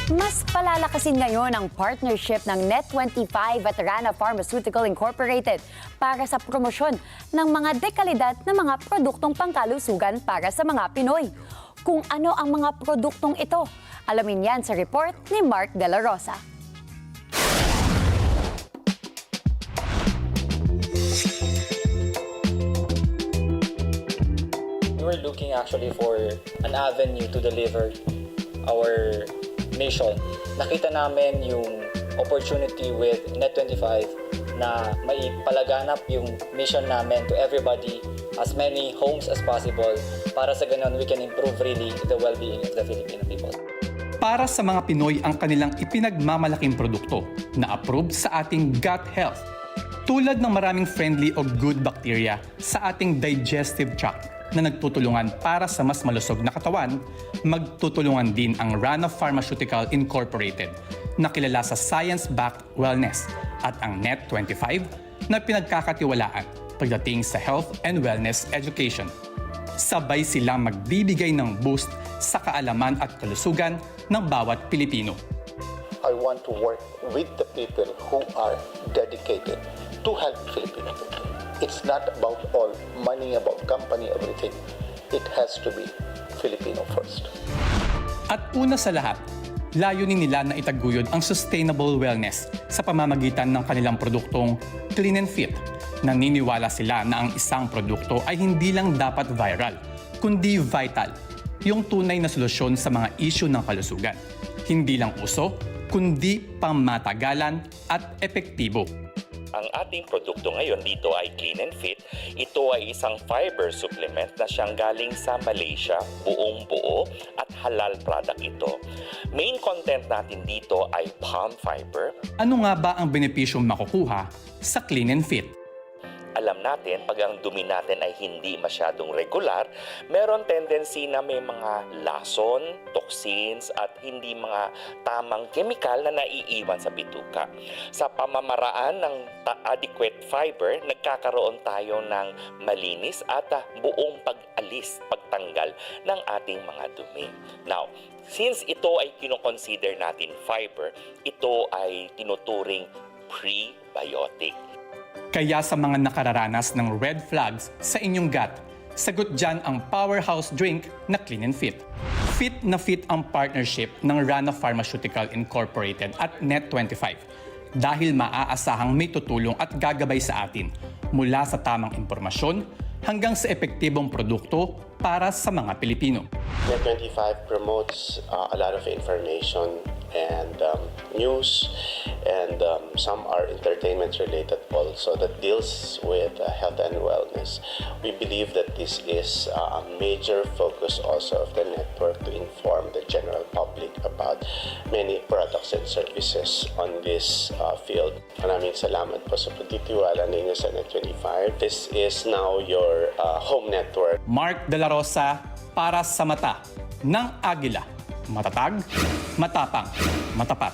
Mas palalakasin ngayon ang partnership ng Net25 at Rana Pharmaceutical Incorporated para sa promosyon ng mga dekalidad na mga produktong pangkalusugan para sa mga Pinoy. Kung ano ang mga produktong ito, alamin yan sa report ni Mark De La Rosa. We were looking actually for an avenue to deliver our mission. Nakita namin yung opportunity with Net25 na maipalaganap yung mission namin to everybody, as many homes as possible, para sa ganun we can improve really the well-being of the Filipino people. Para sa mga Pinoy ang kanilang ipinagmamalaking produkto na approved sa ating gut health, tulad ng maraming friendly o good bacteria sa ating digestive tract na nagtutulungan para sa mas malusog na katawan, magtutulungan din ang Rana Pharmaceutical Incorporated na kilala sa science-backed wellness at ang Net25 na pinagkakatiwalaan pagdating sa health and wellness education. Sabay silang magbibigay ng boost sa kaalaman at kalusugan ng bawat Pilipino. I want to work with the people who are dedicated to help Filipino people. It's not about all money, about company, everything. It has to be Filipino first. At una sa lahat, layunin nila na itaguyod ang sustainable wellness sa pamamagitan ng kanilang produktong Clean and Fit. Naniniwala sila na ang isang produkto ay hindi lang dapat viral, kundi vital, yung tunay na solusyon sa mga isyu ng kalusugan. Hindi lang uso, kundi pangmatagalan at epektibo. Ang ating produkto ngayon dito ay Clean and Fit. Ito ay isang fiber supplement na siyang galing sa Malaysia, buong buo at halal product ito. Main content natin dito ay palm fiber. Ano nga ba ang benepisyong makukuha sa Clean and Fit? Alam natin, pag ang dumi natin ay hindi masyadong regular, meron tendency na may mga lason, toxins, at hindi mga tamang chemical na naiiwan sa bituka. Sa pamamaraan ng adequate fiber, nagkakaroon tayo ng malinis at buong pag-alis, pagtanggal ng ating mga dumi. Now, since ito ay kinoconsider natin fiber, ito ay tinuturing prebiotic. Kaya sa mga nakararanas ng red flags sa inyong gut, sagot dyan ang powerhouse drink na Clean and Fit. Fit na fit ang partnership ng Rana Pharmaceutical Incorporated at Net25 dahil maaasahang may tutulong at gagabay sa atin mula sa tamang impormasyon hanggang sa epektibong produkto para sa mga Pilipino. Net25 promotes a lot of information and news, and some are entertainment related also that deals with health and wellness. We believe that this is a major focus also of the network to inform the general public about many products and services on this field. Maraming salamat po sa pagtitiwala ninyo sa Net25. This is now your home network. Mark De La Rosa para sa mata ng Agila. Matatag, matapang, matapat.